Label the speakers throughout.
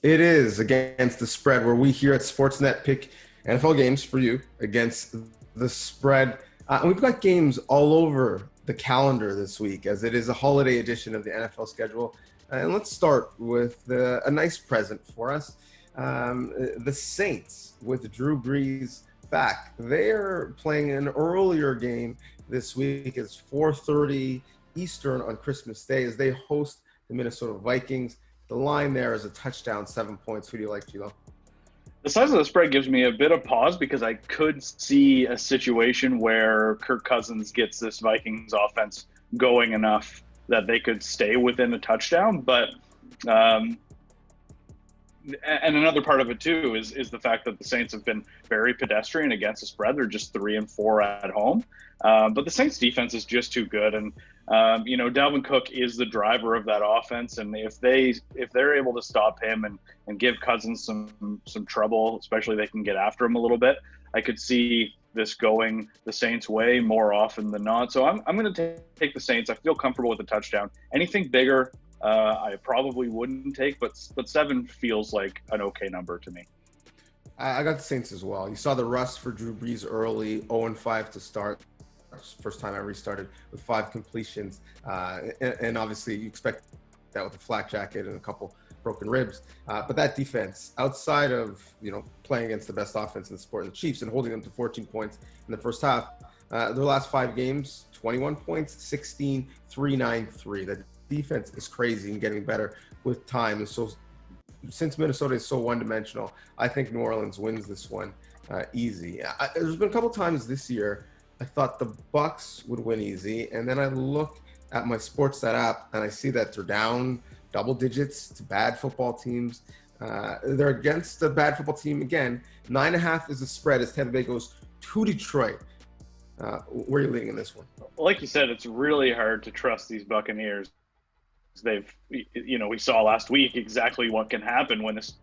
Speaker 1: It is against the spread, where we here at Sportsnet pick NFL games for you against the spread. And we've got games all over the calendar this week, as it is a holiday edition of the NFL schedule. And let's start with a nice present for us. The Saints with Drew Brees back. They're playing an earlier game this week. It's 4:30 Eastern on Christmas Day as they host the Minnesota Vikings. The line there is a touchdown, 7 points. Who do you like, Gilo?
Speaker 2: The size of the spread gives me a bit of pause because I could see a situation where Kirk Cousins gets this Vikings offense going enough that they could stay within a touchdown. But and another part of it too is the fact that the Saints have been very pedestrian against the spread. They're just 3-4 at home, but the Saints defense is just too good. And Dalvin Cook is the driver of that offense, and if they're able to stop him and give Cousins some trouble, especially they can get after him a little bit, I could see this going the Saints' way more often than not. So I'm going to take the Saints. I feel comfortable with the touchdown. Anything bigger, I probably wouldn't take, but 7 feels like an okay number to me.
Speaker 1: I got the Saints as well. You saw the rust for Drew Brees early, 0-5 to start. First time I restarted with 5 completions. And obviously you expect that with a flak jacket and a couple broken ribs. But that defense, outside of, playing against the best offense in the sport, the Chiefs, and holding them to 14 points in the first half, their last 5 games, 21 points, 16, 3, 9, 3. The defense is crazy and getting better with time. And so since Minnesota is so one-dimensional, I think New Orleans wins this one easy. There's been a couple times this year I thought the Bucs would win easy, and then I look at my Sportsnet app and I see that they're down double digits to bad football teams. They're against a bad football team again. 9.5 is the spread as Tampa Bay goes to Detroit. Where are you leading in this one?
Speaker 2: Like you said, it's really hard to trust these Buccaneers. We saw last week exactly what can happen when this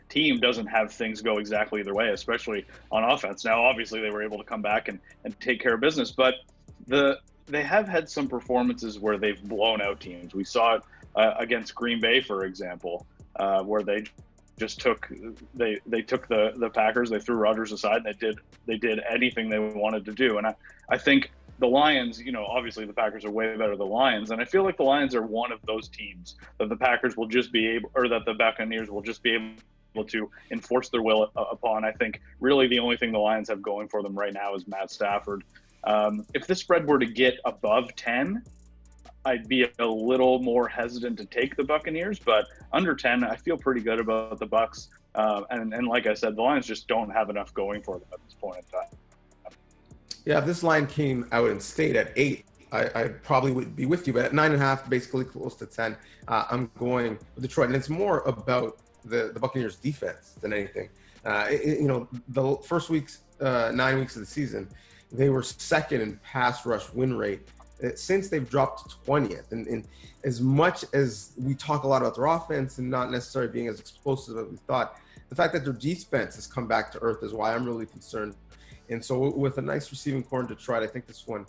Speaker 2: team doesn't have things go exactly their way, especially on offense. Now, obviously, they were able to come back and take care of business, but they have had some performances where they've blown out teams. We saw it against Green Bay, for example, where they just took the Packers, they threw Rodgers aside, and they did anything they wanted to do. And I think the Lions, obviously the Packers are way better than the Lions, and I feel like the Lions are one of those teams that the Packers will just be able, or that the Buccaneers will just be able to enforce their will upon. I think really the only thing the Lions have going for them right now is Matt Stafford. If this spread were to get above 10, I'd be a little more hesitant to take the Buccaneers, but under 10, I feel pretty good about the Bucs. And like I said, the Lions just don't have enough going for them at this point in time.
Speaker 1: Yeah, if this line came out and stayed at 8, I probably would be with you, but at 9.5, basically close to 10, I'm going with Detroit. And it's more about the Buccaneers defense than anything. The first 9 weeks of the season, they were second in pass rush win rate. Since they've dropped to 20th. And as much as we talk a lot about their offense and not necessarily being as explosive as we thought, the fact that their defense has come back to earth is why I'm really concerned. And so with a nice receiving core in Detroit, I think this one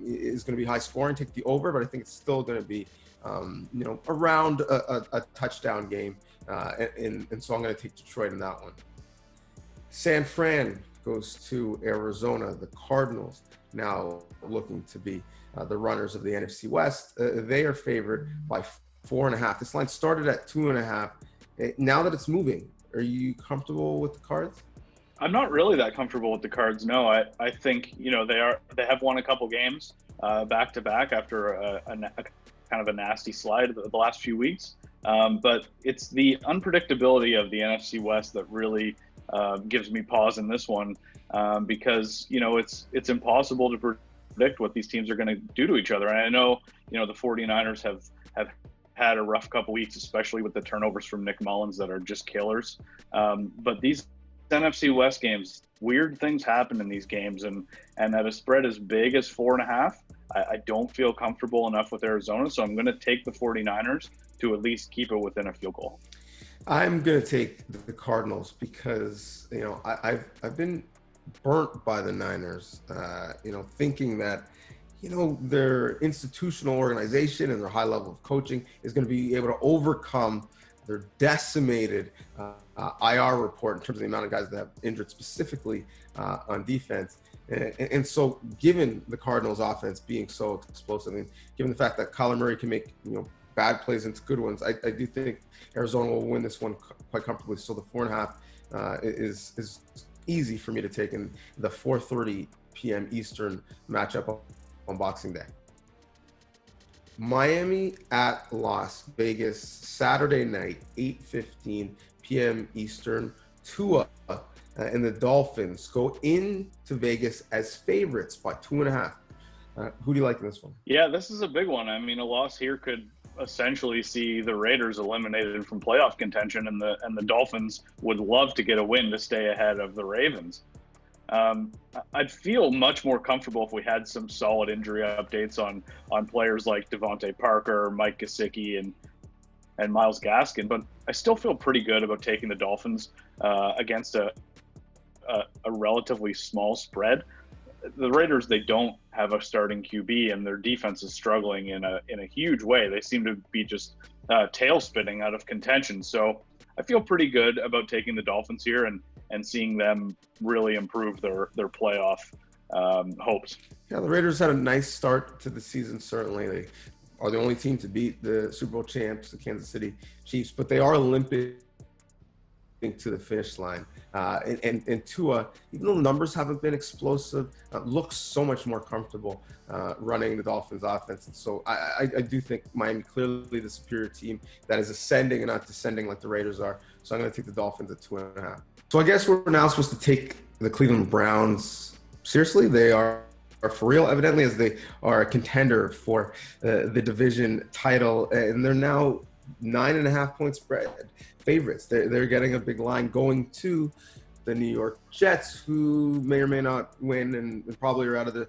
Speaker 1: is going to be high scoring. Take the over, but I think it's still going to be, around a touchdown game. And so I'm going to take Detroit in that one. San Fran goes to Arizona. The Cardinals now looking to be the runners of the NFC West. They are favored by 4.5. This line started at 2.5. Now that it's moving, are you comfortable with the Cards?
Speaker 2: I'm not really that comfortable with the Cards. No, I think they have won a couple games back to back after a kind of a nasty slide the last few weeks. But it's the unpredictability of the NFC West that really gives me pause in this one, because it's impossible to predict what these teams are going to do to each other. And I know the 49ers have had a rough couple weeks, especially with the turnovers from Nick Mullins that are just killers. But these NFC West games, weird things happen in these games, and at a spread as big as 4.5, I don't feel comfortable enough with Arizona, so I'm going to take the 49ers to at least keep it within a field goal.
Speaker 1: I'm going to take the Cardinals because, I've been burnt by the Niners, thinking that, their institutional organization and their high level of coaching is going to be able to overcome their decimated IR report in terms of the amount of guys that have injured specifically on defense. And so given the Cardinals offense being so explosive, and given the fact that Kyler Murray can make, bad plays into good ones, I do think Arizona will win this one quite comfortably. So the 4.5 is easy for me to take in the 4:30 p.m. Eastern matchup on Boxing Day. Miami at Las Vegas, Saturday night, 8:15 p.m. Eastern. Tua and the Dolphins go into Vegas as favorites by 2.5. Who do you like in this one?
Speaker 2: Yeah, this is a big one. I mean, a loss here could essentially see the Raiders eliminated from playoff contention, and the Dolphins would love to get a win to stay ahead of the Ravens. I'd feel much more comfortable if we had some solid injury updates on players like Devontae Parker, Mike Gesicki, and Myles Gaskin, but I still feel pretty good about taking the Dolphins against a relatively small spread. The Raiders, they don't have a starting QB, and their defense is struggling in a huge way. They seem to be just tail spinning out of contention. So I feel pretty good about taking the Dolphins here and seeing them really improve their playoff hopes.
Speaker 1: Yeah, the Raiders had a nice start to the season. Certainly, they are the only team to beat the Super Bowl champs, the Kansas City Chiefs, but they are limping to the finish line. And Tua, even though the numbers haven't been explosive, looks so much more comfortable running the Dolphins offense. And so I do think Miami clearly the superior team that is ascending and not descending like the Raiders are. So I'm going to take the Dolphins at 2.5. So I guess we're now supposed to take the Cleveland Browns seriously. They are for real, evidently, as they are a contender for the division title. And they're now 9.5 point spread favorites. They're getting a big line going to the New York Jets, who may or may not win and probably are out of the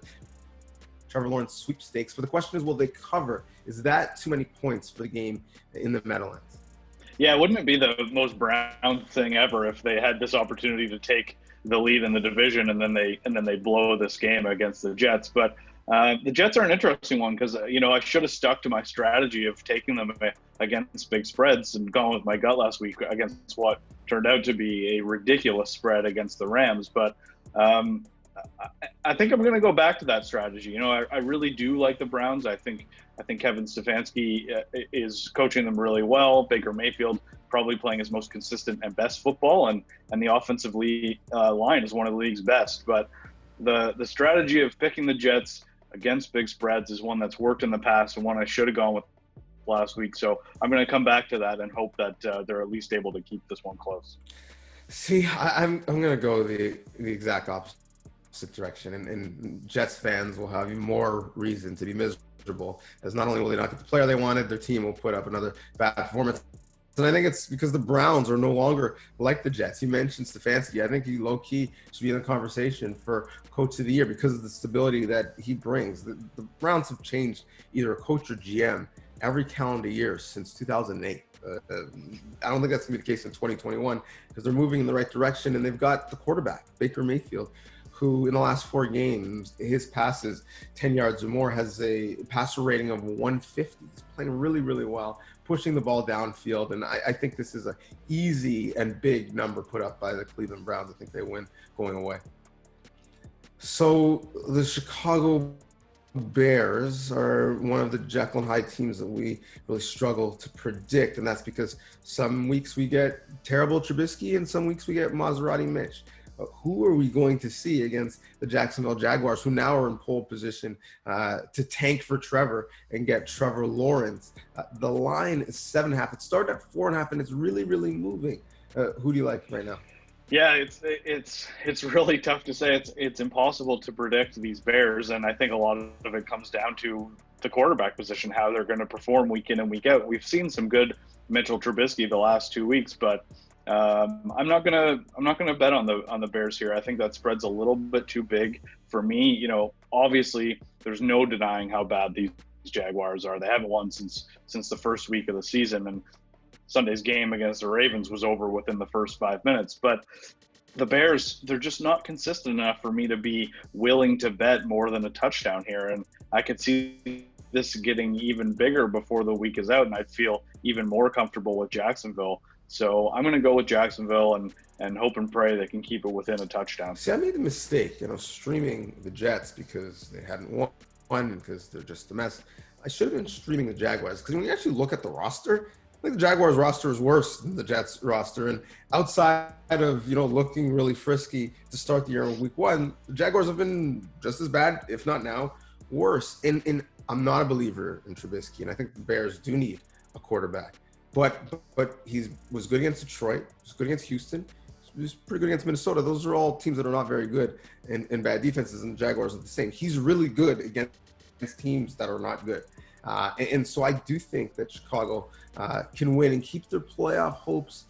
Speaker 1: Trevor Lawrence sweepstakes. But the question is, will they cover? Is that too many points for the game in the Meadowlands?
Speaker 2: Yeah, wouldn't it be the most Brown thing ever if they had this opportunity to take the lead in the division and then they blow this game against the Jets? But the Jets are an interesting one because, I should have stuck to my strategy of taking them against big spreads and gone with my gut last week against what turned out to be a ridiculous spread against the Rams. But I think I'm going to go back to that strategy. I really do like the Browns. I think Kevin Stefanski is coaching them really well. Baker Mayfield probably playing his most consistent and best football, and the offensive line is one of the league's best. But the strategy of picking the Jets against big spreads is one that's worked in the past and one I should have gone with last week. So I'm going to come back to that and hope that they're at least able to keep this one close.
Speaker 1: See, I'm going to go the exact opposite direction, and Jets fans will have even more reason to be miserable, as not only will they not get the player they wanted, their team will put up another bad performance. And I think it's because the Browns are no longer like the Jets. You mentioned Stefanski. I think he low-key should be in the conversation for Coach of the Year because of the stability that he brings. The Browns have changed either a coach or GM every calendar year since 2008. I don't think that's going to be the case in 2021 because they're moving in the right direction, and they've got the quarterback, Baker Mayfield, who in the last 4 games, his passes 10 yards or more has a passer rating of 150. He's playing really, really well, pushing the ball downfield. And I think this is an easy and big number put up by the Cleveland Browns. I think they win going away. So the Chicago Bears are one of the Jekyll and Hyde teams that we really struggle to predict. And that's because some weeks we get terrible Trubisky and some weeks we get Maserati Mitch. Who are we going to see against the Jacksonville Jaguars, who now are in pole position to tank for Trevor and get Trevor Lawrence? The line is 7.5. It started at 4.5, and it's really, really moving. Who do you like right now?
Speaker 2: Yeah, it's really tough to say. It's impossible to predict these Bears, and I think a lot of it comes down to the quarterback position, how they're going to perform week in and week out. We've seen some good Mitchell Trubisky the last 2 weeks, but I'm not gonna bet on the Bears here. I think that spread's a little bit too big for me. Obviously there's no denying how bad these Jaguars are. They haven't won since the first week of the season, and Sunday's game against the Ravens was over within the first 5 minutes. But the Bears, they're just not consistent enough for me to be willing to bet more than a touchdown here. And I could see this getting even bigger before the week is out, and I'd feel even more comfortable with Jacksonville. So I'm going to go with Jacksonville and hope and pray they can keep it within a touchdown.
Speaker 1: See, I made the mistake, streaming the Jets because they hadn't won because they're just a mess. I should have been streaming the Jaguars because when you actually look at the roster, I think the Jaguars roster is worse than the Jets roster. And outside of, looking really frisky to start the year in week one, the Jaguars have been just as bad, if not now, worse. And I'm not a believer in Trubisky, and I think the Bears do need a quarterback. But he was good against Detroit. He was good against Houston. He was pretty good against Minnesota. Those are all teams that are not very good and bad defenses, and the Jaguars are the same. He's really good against teams that are not good. And so I do think that Chicago can win and keep their playoff hopes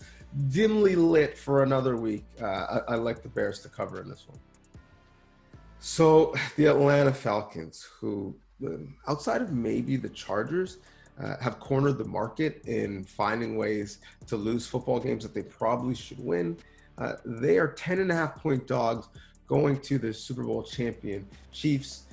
Speaker 1: dimly lit for another week. I like the Bears to cover in this one. So the Atlanta Falcons, who outside of maybe the Chargers, have cornered the market in finding ways to lose football games that they probably should win. They are 10.5-point dogs going to the Super Bowl champion Chiefs.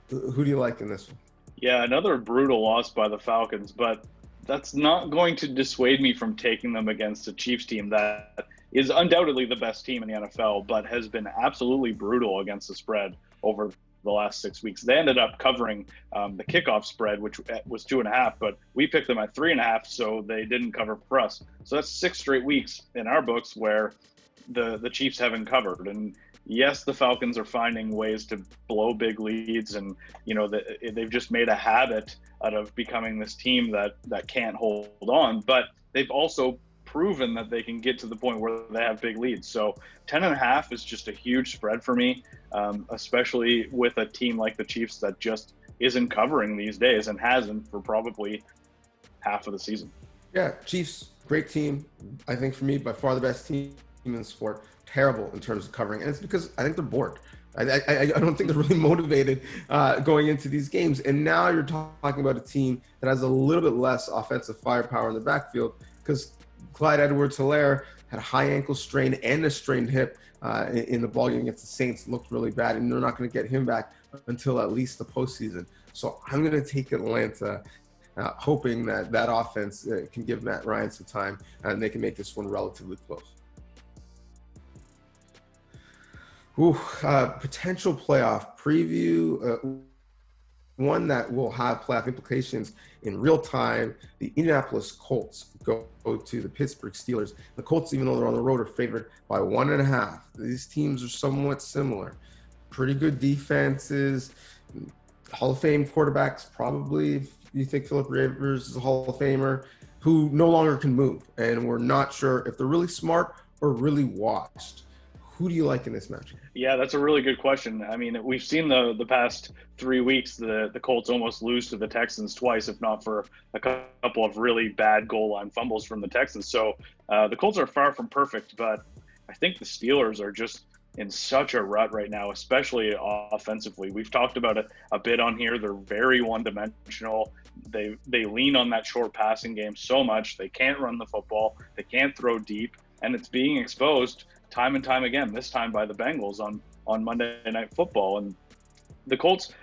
Speaker 1: Who do you like in this one?
Speaker 2: Yeah, another brutal loss by the Falcons, but that's not going to dissuade me from taking them against a Chiefs team that is undoubtedly the best team in the NFL, but has been absolutely brutal against the spread over the last 6 weeks. They ended up covering the kickoff spread, which was 2.5, but we picked them at 3.5, so they didn't cover for us. So that's 6 straight weeks in our books where the Chiefs haven't covered. And yes, the Falcons are finding ways to blow big leads, and they've just made a habit out of becoming this team that can't hold on. But they've also proven that they can get to the point where they have big leads. So 10.5 is just a huge spread for me, especially with a team like the Chiefs that just isn't covering these days and hasn't for probably half of the season.
Speaker 1: Yeah, Chiefs, great team. I think for me, by far the best team in the sport. Terrible in terms of covering, and it's because I think they're bored. I don't think they're really motivated going into these games. And now you're talking about a team that has a little bit less offensive firepower in the backfield because Clyde Edwards-Helaire had a high ankle strain and a strained hip in the ballgame against the Saints. Looked really bad, and they're not going to get him back until at least the postseason. So I'm going to take Atlanta, hoping that offense can give Matt Ryan some time and they can make this one relatively close. Potential playoff preview, one that will have playoff implications in real time. The Indianapolis Colts go to the Pittsburgh Steelers. The Colts, even though they're on the road, are favored by 1.5. These teams are somewhat similar. Pretty good defenses, Hall of Fame quarterbacks, probably. If you think Philip Rivers is a Hall of Famer, who no longer can move. And we're not sure if they're really smart or really washed. Who do you like in this matchup?
Speaker 2: Yeah, that's a really good question. I mean, we've seen the past 3 weeks, the Colts almost lose to the Texans twice, if not for a couple of really bad goal line fumbles from the Texans. So the Colts are far from perfect, but I think the Steelers are just in such a rut right now, especially offensively. We've talked about it a bit on here. They're very one-dimensional. They lean on that short passing game so much. They can't run the football. They can't throw deep, and it's being exposed time and time again, this time by the Bengals on Monday Night Football. And the Colts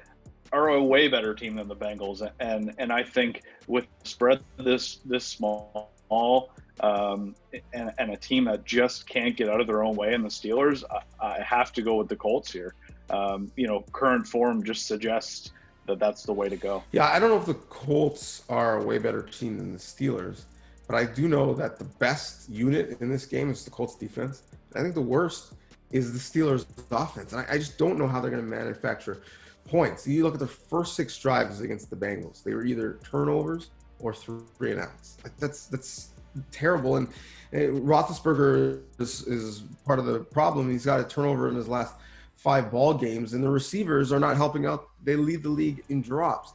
Speaker 2: are a way better team than the Bengals. And I think with spread this small and a team that just can't get out of their own way in the Steelers, I have to go with the Colts here. Current form just suggests that that's the way to go.
Speaker 1: Yeah, I don't know if the Colts are a way better team than the Steelers, but I do know that the best unit in this game is the Colts defense. I think the worst is the Steelers offense. And I just don't know how they're going to manufacture points. You look at their first 6 drives against the Bengals. They were either turnovers or 3 and outs. That's terrible. And Roethlisberger is part of the problem. He's got a turnover in his last 5 ball games, and the receivers are not helping out. They lead the league in drops.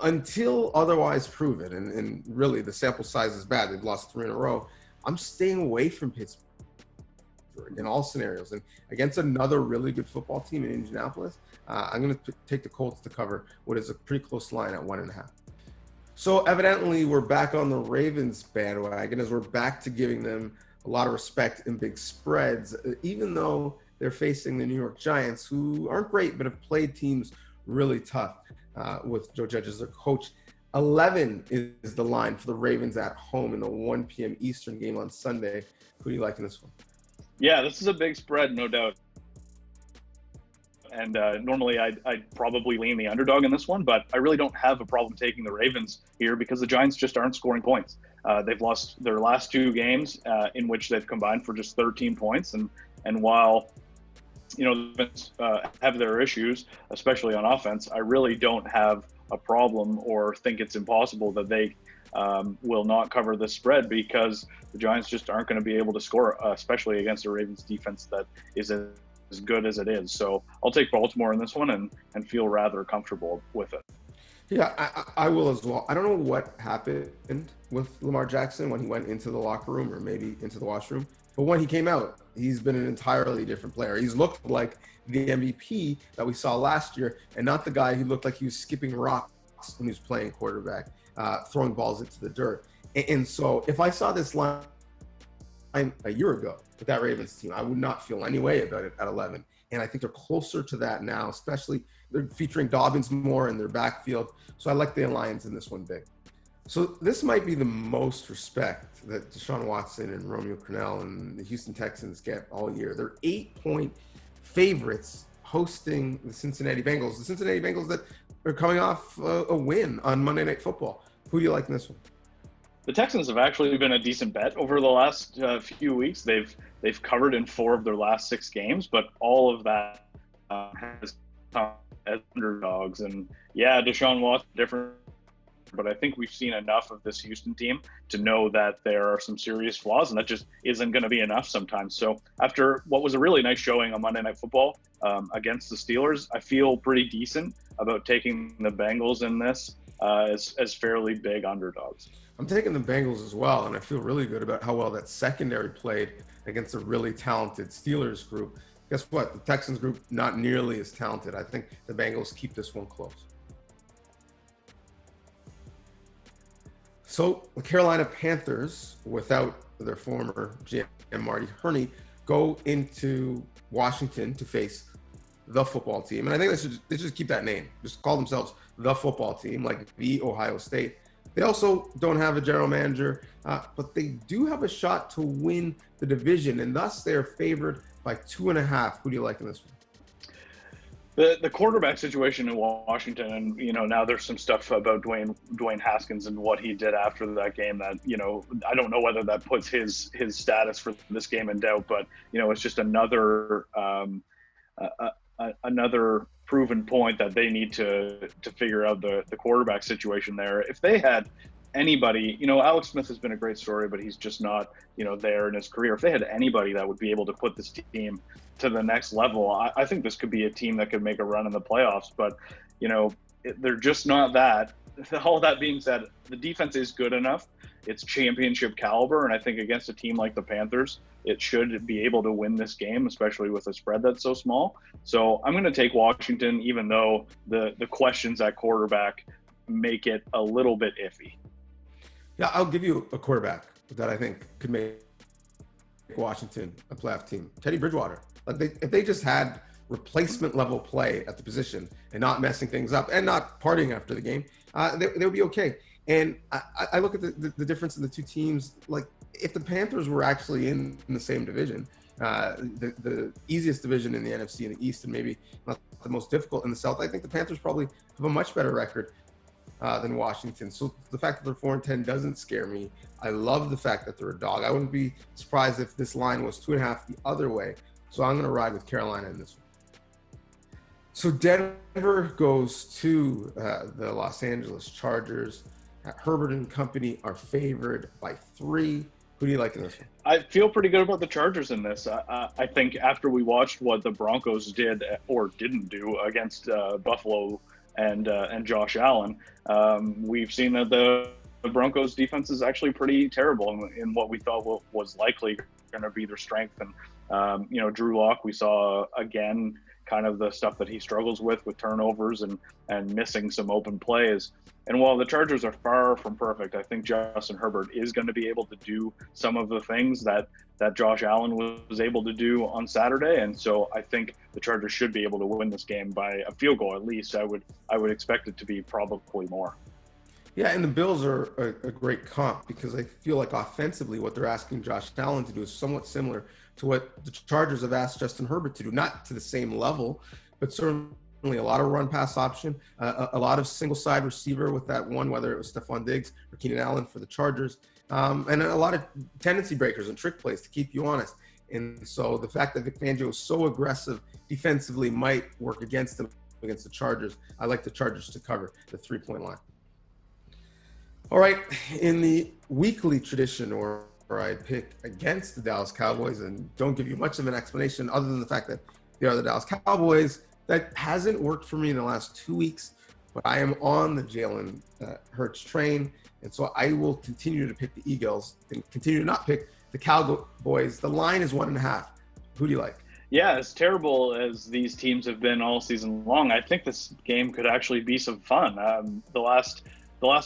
Speaker 1: Until otherwise proven, and really the sample size is bad. They've lost 3 in a row. I'm staying away from Pittsburgh in all scenarios. And against another really good football team in Indianapolis, I'm going to take the Colts to cover what is a pretty close line at 1.5. So evidently we're back on the Ravens bandwagon as we're back to giving them a lot of respect in big spreads, even though they're facing the New York Giants, who aren't great, but have played teams really tough. with Joe Judge as their coach. 11 is the line for the Ravens at home in the 1 p.m. Eastern game on Sunday. Who do you like in this one?
Speaker 2: Yeah, this is a big spread, no doubt. And normally I'd probably lean the underdog in this one, but I really don't have a problem taking the Ravens here because the Giants just aren't scoring points. They've lost their last 2 games in which they've combined for just 13 points. And while, have their issues, especially on offense, I really don't have a problem or think it's impossible that they will not cover the spread because the Giants just aren't going to be able to score, especially against a Ravens defense that is as good as it is. So I'll take Baltimore in this one and feel rather comfortable with it.
Speaker 1: Yeah, I will as well. I don't know what happened with Lamar Jackson when he went into the locker room or maybe into the washroom, but when he came out, he's been an entirely different player. He's looked like the MVP that we saw last year and not the guy who looked like he was skipping rocks when he was playing quarterback, throwing balls into the dirt. And so if I saw this line a year ago with that Ravens team, I would not feel any way about it at 11. And I think they're closer to that now, especially they're featuring Dobbins more in their backfield. So I like the Lions in this one big. So this might be the most respect that Deshaun Watson and Romeo Crennel and the Houston Texans get all year. They're 8-point favorites hosting the Cincinnati Bengals. The Cincinnati Bengals that are coming off a win on Monday Night Football. Who do you like in this one?
Speaker 2: The Texans have actually been a decent bet over the last few weeks. They've covered in 4 of their last 6 games, but all of that has come as underdogs. And yeah, Deshaun Watson different, but I think we've seen enough of this Houston team to know that there are some serious flaws, and that just isn't going to be enough sometimes. So after what was a really nice showing on Monday Night Football against the Steelers, I feel pretty decent about taking the Bengals in this as fairly big underdogs.
Speaker 1: I'm taking the Bengals as well, and I feel really good about how well that secondary played against a really talented Steelers group. Guess what? The Texans group, not nearly as talented. I think the Bengals keep this one close. So the Carolina Panthers, without their former GM Marty Hurney, go into Washington to face the football team. And I think they should just keep that name. Just call themselves the football team, like the Ohio State. They also don't have a general manager, but they do have a shot to win the division, and thus they're favored by 2.5. Who do you like in this one?
Speaker 2: The quarterback situation in Washington, and now there's some stuff about Dwayne Haskins and what he did after that game that I don't know whether that puts his status for this game in doubt, but it's just another another proven point that they need to figure out the quarterback situation there. If they had anybody, Alex Smith has been a great story, but he's just not, there in his career. If they had anybody that would be able to put this team to the next level, I think this could be a team that could make a run in the playoffs, but, they're just not that. All that being said, the defense is good enough. It's championship caliber, and I think against a team like the Panthers, it should be able to win this game, especially with a spread that's so small. So I'm going to take Washington, even though the questions at quarterback make it a little bit iffy.
Speaker 1: Yeah, I'll give you a quarterback that I think could make Washington a playoff team. Teddy Bridgewater. If they just had replacement level play at the position and not messing things up and not partying after the game, they would be okay. And I look at the difference in the two teams. Like, if the Panthers were actually in the same division, the easiest division in the NFC in the East and maybe not the most difficult in the South, I think the Panthers probably have a much better record than Washington. So the fact that they're 4-10 doesn't scare me. I love the fact that they're a dog. I wouldn't be surprised if this line was 2.5 the other way. So I'm going to ride with Carolina in this one. So Denver goes to the Los Angeles Chargers. Herbert and company are favored by 3. Who do you like in this one?
Speaker 2: I feel pretty good about the Chargers in this. I think after we watched what the Broncos did or didn't do against Buffalo and Josh Allen, we've seen that the Broncos defense is actually pretty terrible in what we thought was likely going to be their strength. And Drew Lock, we saw again kind of the stuff that he struggles with turnovers and missing some open plays. And while the Chargers are far from perfect, I think Justin Herbert is going to be able to do some of the things that Josh Allen was able to do on Saturday. And so I think the Chargers should be able to win this game by a field goal at least. I would expect it to be probably more.
Speaker 1: Yeah, and the Bills are a great comp because I feel like offensively what they're asking Josh Allen to do is somewhat similar to what the Chargers have asked Justin Herbert to do, not to the same level, but certainly a lot of run-pass option, a lot of single-side receiver with that one, whether it was Stephon Diggs or Keenan Allen for the Chargers, and a lot of tendency breakers and trick plays to keep you honest. And so the fact that Vic Fangio is so aggressive defensively might work against them against the Chargers. I like the Chargers to cover the 3-point line. All right, in the weekly tradition, or I pick against the Dallas Cowboys and don't give you much of an explanation other than the fact that they are the Dallas Cowboys. That hasn't worked for me in the last 2 weeks, but I am on the Jalen Hurts train, and so I will continue to pick the Eagles and continue to not pick the Cowboys. The line is 1.5. Who do you like?
Speaker 2: Yeah, as terrible as these teams have been all season long, I think this game could actually be some fun. The last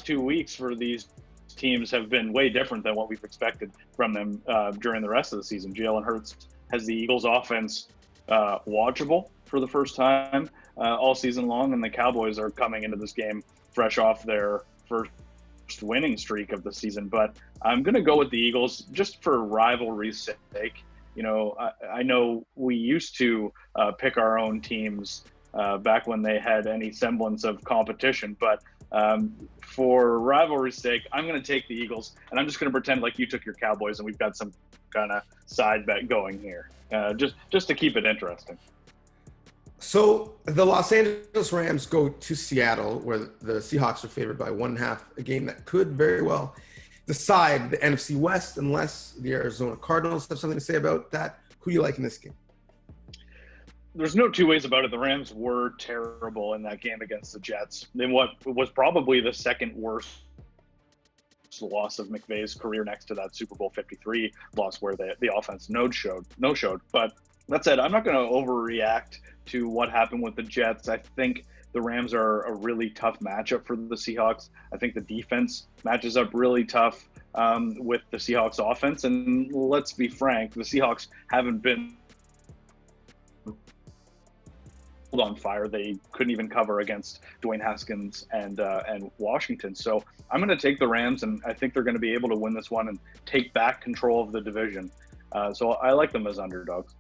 Speaker 2: 2 weeks for these teams have been way different than what we've expected from them during the rest of the season. Jalen Hurts has the Eagles offense watchable for the first time all season long, and the Cowboys are coming into this game fresh off their first winning streak of the season. But I'm going to go with the Eagles just for rivalry's sake. You know, I know we used to pick our own teams back when they had any semblance of competition, but for rivalry's sake, I'm going to take the Eagles, and I'm just going to pretend like you took your Cowboys, and we've got some kind of side bet going here, just to keep it interesting.
Speaker 1: So the Los Angeles Rams go to Seattle, where the Seahawks are favored by 1.5, a game that could very well decide the NFC West, unless the Arizona Cardinals have something to say about that. Who do you like in this game?
Speaker 2: There's no two ways about it. The Rams were terrible in that game against the Jets. In what was probably the second worst loss of McVay's career, next to that Super Bowl 53 loss where the offense no showed. But that said, I'm not going to overreact to what happened with the Jets. I think the Rams are a really tough matchup for the Seahawks. I think the defense matches up really tough with the Seahawks offense. And let's be frank, the Seahawks haven't been on fire. They couldn't even cover against Dwayne Haskins and Washington. So I'm going to take the Rams, and I think they're going to be able to win this one and take back control of the division. So I like them as underdogs.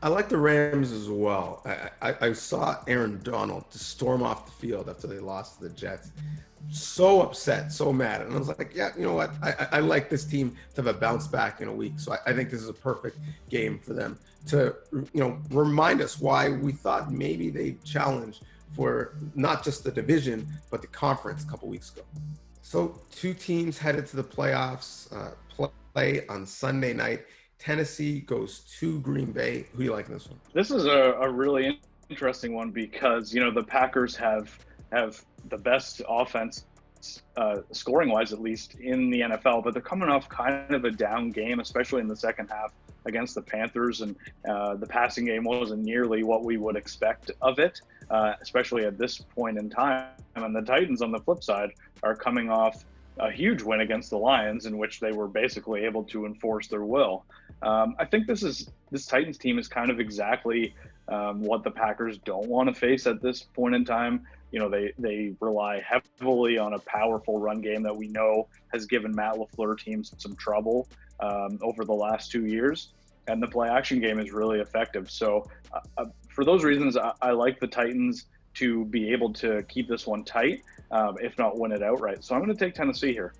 Speaker 1: I like the Rams as well. I saw Aaron Donald to storm off the field after they lost to the Jets. So upset, so mad. And I was like, yeah, you know what? I like this team to have a bounce back in a week. So I think this is a perfect game for them to, remind us why we thought maybe they challenged for not just the division, but the conference a couple weeks ago. So two teams headed to the playoffs, play on Sunday night. Tennessee goes to Green Bay. Who do you like in this one?
Speaker 2: This is a really interesting one because, the Packers have the best offense, scoring-wise at least, in the NFL, but they're coming off kind of a down game, especially in the second half against the Panthers, and the passing game wasn't nearly what we would expect of it, especially at this point in time. And the Titans, on the flip side, are coming off a huge win against the Lions, in which they were basically able to enforce their will. I think this Titans team is kind of exactly what the Packers don't want to face at this point in time. They rely heavily on a powerful run game that we know has given Matt LaFleur teams some trouble over the last 2 years, and the play action game is really effective. So for those reasons, I like the Titans to be able to keep this one tight, if not win it outright. So I'm going to take Tennessee here.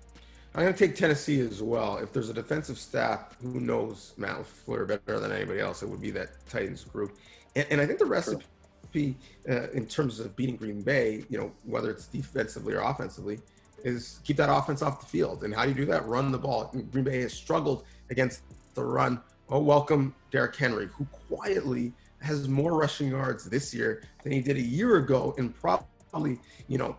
Speaker 1: I'm going to take Tennessee as well. If there's a defensive staff who knows Matt LaFleur better than anybody else, it would be that Titans group. And I think the recipe in terms of beating Green Bay, whether it's defensively or offensively, is keep that offense off the field. And how do you do that? Run the ball. Green Bay has struggled against the run. Oh, welcome Derrick Henry, who quietly has more rushing yards this year than he did a year ago, and probably,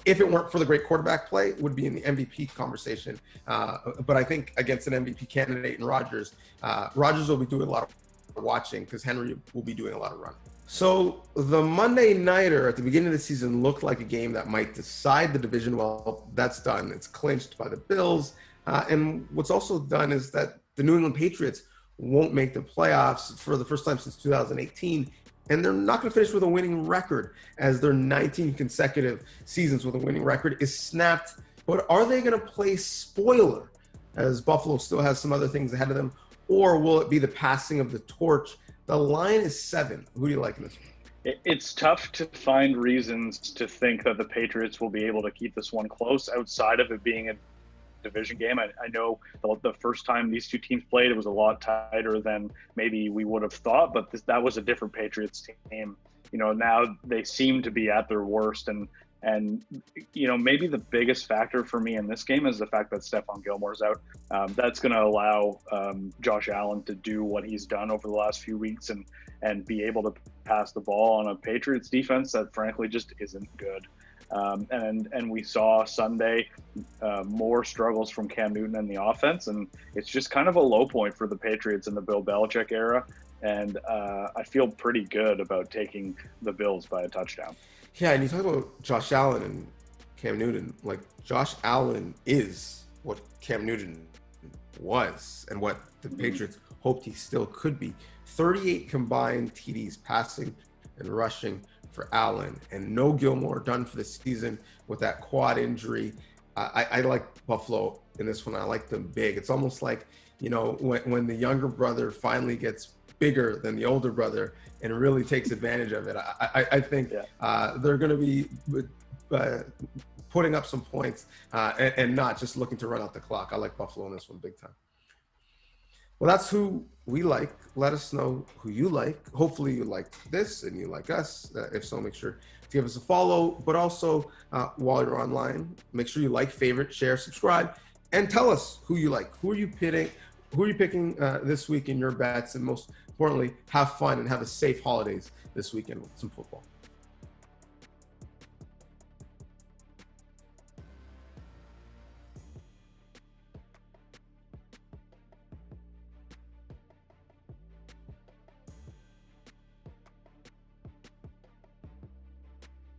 Speaker 1: if it weren't for the great quarterback play, would be in the MVP conversation. But I think against an MVP candidate in Rodgers will be doing a lot of watching because Henry will be doing a lot of running. So the Monday Nighter at the beginning of the season looked like a game that might decide the division. Well, that's done. It's clinched by the Bills. And what's also done is that the New England Patriots won't make the playoffs for the first time since 2018. And they're not going to finish with a winning record, as their 19 consecutive seasons with a winning record is snapped. But are they going to play spoiler, as Buffalo still has some other things ahead of them? Or will it be the passing of the torch? The line is 7. Who do you like in this one?
Speaker 2: It's tough to find reasons to think that the Patriots will be able to keep this one close outside of it being a division game. I know the first time these two teams played, it was a lot tighter than maybe we would have thought, but that was a different Patriots team. Now they seem to be at their worst, and maybe the biggest factor for me in this game is the fact that Stephon Gilmore's out. That's going to allow Josh Allen to do what he's done over the last few weeks and be able to pass the ball on a Patriots defense that frankly just isn't good. And we saw Sunday more struggles from Cam Newton in the offense, and it's just kind of a low point for the Patriots in the Bill Belichick era. And I feel pretty good about taking the Bills by a touchdown.
Speaker 1: Yeah, and you talk about Josh Allen and Cam Newton. Like, Josh Allen is what Cam Newton was and what the Patriots hoped he still could be. 38 combined TDs passing and rushing for Allen, and no Gilmore done for the season with that quad injury. I like Buffalo in this one. I like them big. It's almost like, when the younger brother finally gets bigger than the older brother and really takes advantage of it. I think they're going to be putting up some points and not just looking to run out the clock. I like Buffalo in this one big time. Well, that's who we like. Let us know who you like. Hopefully you like this and you like us. If so, make sure to give us a follow. But also, while you're online, make sure you like, favorite, share, subscribe, and tell us who you like. Who are you picking this week in your bets? And most importantly, have fun and have a safe holidays this weekend with some football.